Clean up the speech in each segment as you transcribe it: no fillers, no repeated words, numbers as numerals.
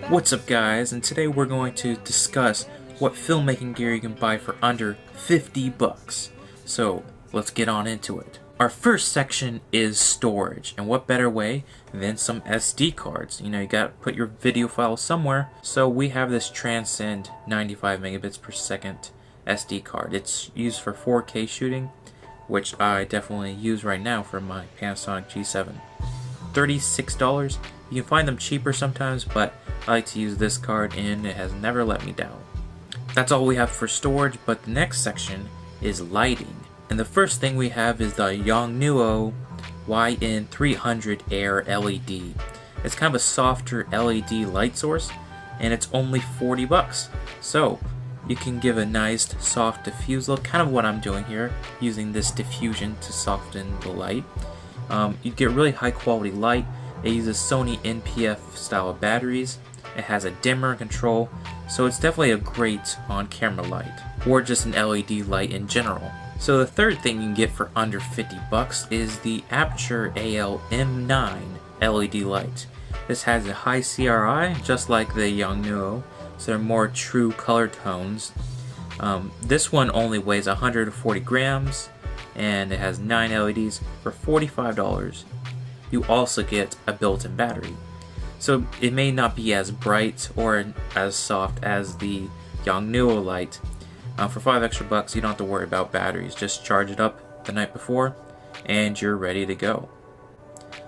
What's up guys, and today we're going to discuss what filmmaking gear you can buy for under 50 bucks. So let's get on into it. Our first section is storage, and what better way than some SD cards. You know, you gotta put your video file somewhere, so we have this Transcend 95 megabits per second SD card. It's used for 4K shooting, which I definitely use right now for my Panasonic G7. $36. You can find them cheaper sometimes, but I like to use this card and it has never let me down. That's all we have for storage, but the next section is lighting. And the first thing we have is the Yongnuo YN300 Air LED. It's kind of a softer LED light source, and it's only 40 bucks. So you can give a nice soft diffuse look, kind of what I'm doing here, using this diffusion to soften the light. You get really high quality light. It uses Sony NP-F style batteries. It has a dimmer control, so it's definitely a great on-camera light, or just an LED light in general. So the third thing you can get for under 50 bucks is the Aputure AL-M9 LED light. This has a high CRI, just like the Yongnuo, so they're more true color tones. This one only weighs 140 grams, and it has 9 LEDs for $45. You also get a built-in battery. So it may not be as bright or as soft as the Yongnuo light. For 5 extra bucks, you don't have to worry about batteries. Just charge it up the night before and you're ready to go.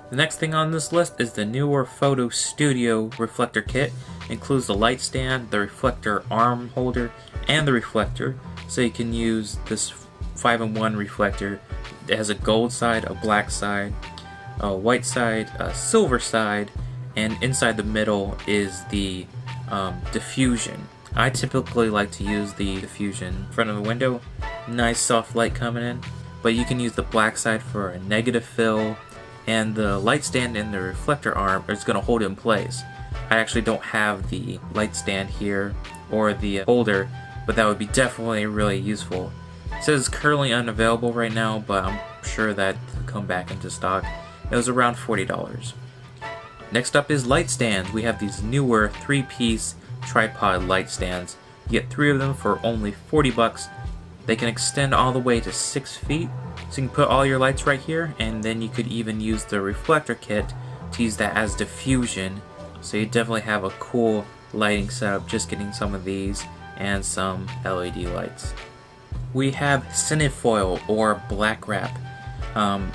The next thing on this list is the Neewer Photo Studio reflector kit. It includes the light stand, the reflector arm holder, and the reflector. So you can use this 5-in-1 reflector. It has a gold side, a black side, a white side, a silver side, and inside the middle is the diffusion. I typically like to use the diffusion in front of the window. Nice soft light coming in, but you can use the black side for a negative fill, and the light stand and the reflector arm is going to hold it in place. I actually don't have the light stand here or the holder, but that would be definitely really useful. It says it's currently unavailable right now, but I'm sure that will come back into stock. It was around $40. Next up is light stands. We have these Neewer 3-piece tripod light stands. You get 3 of them for only 40 bucks. They can extend all the way to 6 feet, so you can put all your lights right here, and then you could even use the reflector kit to use that as diffusion. So you definitely have a cool lighting setup just getting some of these and some LED lights. We have cinefoil or black wrap. I'm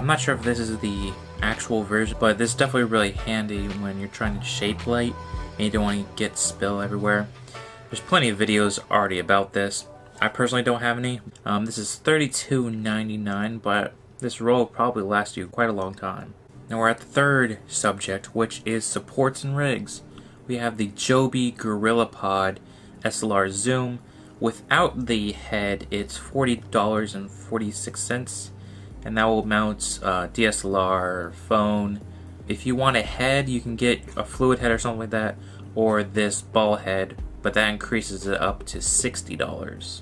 not sure if this is the actual version, but this is definitely really handy when you're trying to shape light and you don't want to get spill everywhere. There's plenty of videos already about this. I personally don't have any. This is $32.99, but this roll will probably last you quite a long time. Now we're at the third subject, which is supports and rigs. We have the Joby GorillaPod SLR Zoom. Without the head, it's $40.46. And that will mount DSLR, phone. If you want a head, you can get a fluid head or something like that, or this ball head, but that increases it up to $60.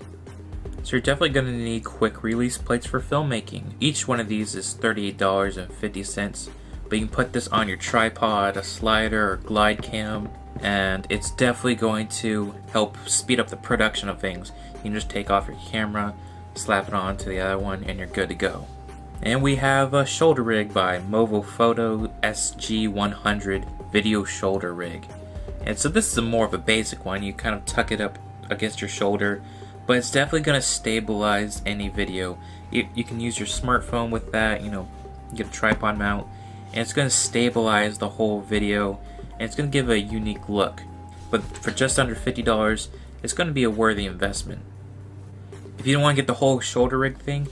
So you're definitely going to need quick release plates for filmmaking. Each one of these is $38.50, but you can put this on your tripod, a slider, or glide cam, and it's definitely going to help speed up the production of things. You can just take off your camera, slap it on to the other one, and you're good to go. And we have a shoulder rig by Movofoto SG100 Video Shoulder Rig. And so this is more of a basic one. You kind of tuck it up against your shoulder, but it's definitely going to stabilize any video. You can use your smartphone with that, you know, get a tripod mount, and it's going to stabilize the whole video, and it's going to give a unique look. But for just under $50, it's going to be a worthy investment. If you don't want to get the whole shoulder rig thing,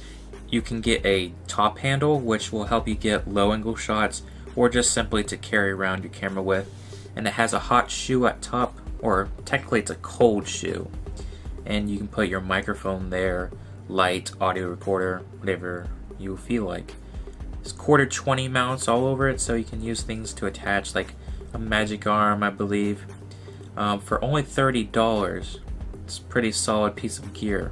you can get a top handle, which will help you get low angle shots, or just simply to carry around your camera with. And it has a hot shoe at top, or technically it's a cold shoe. And you can put your microphone there, light, audio recorder, whatever you feel like. There's quarter 20 mounts all over it, so you can use things to attach, like a magic arm, I believe. For only $30, it's a pretty solid piece of gear.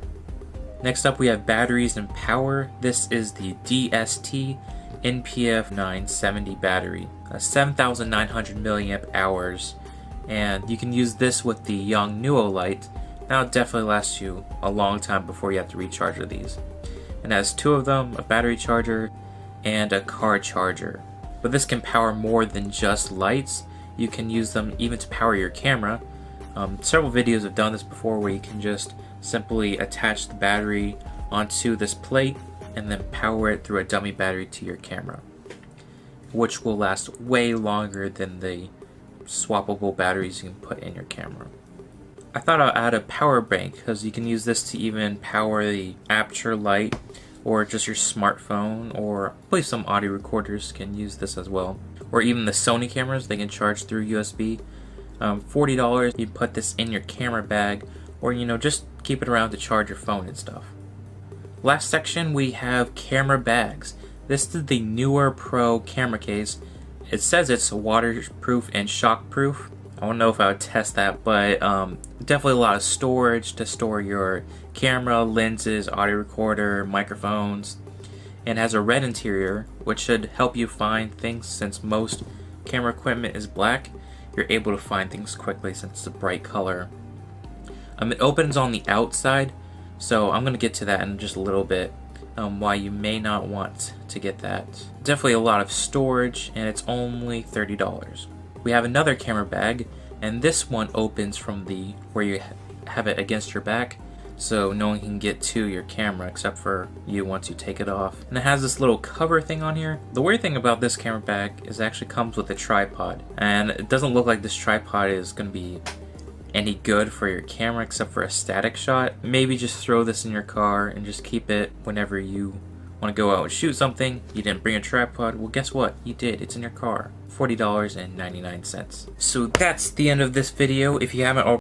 Next up we have batteries and power. This is the DST NPF 970 battery, 7,900 milliamp hours, and you can use this with the Yongnuo light. That'll definitely last you a long time before you have to recharge these. It has two of them, a battery charger and a car charger. But this can power more than just lights. You can use them even to power your camera. Several videos have done this before where you can just simply attach the battery onto this plate and then power it through a dummy battery to your camera, which will last way longer than the swappable batteries you can put in your camera. I thought I'll add a power bank because you can use this to even power the Aperture light or just your smartphone, or I believe some audio recorders can use this as well, or even the Sony cameras, they can charge through USB. $40, you put this in your camera bag, or just keep it around to charge your phone and stuff. Last section we have camera bags. This is the Neewer Pro camera case. It says it's waterproof and shockproof. I don't know if I would test that, but definitely a lot of storage to store your camera, lenses, audio recorder, microphones, and has a red interior, which should help you find things. Since most camera equipment is black, you're able to find things quickly since it's a bright color. It opens on the outside, so I'm going to get to that in just a little bit, why you may not want to get that. Definitely a lot of storage, and it's only $30. We have another camera bag, and this one opens from the where you have it against your back, so no one can get to your camera except for you once you take it off. And it has this little cover thing on here. The weird thing about this camera bag is it actually comes with a tripod, and it doesn't look like this tripod is going to be any good for your camera except for a static shot. Maybe just throw this in your car and just keep it whenever you want to go out and shoot something. You didn't bring a tripod, well guess what, you did, it's in your car. $40.99. So that's the end of this video. If you haven't already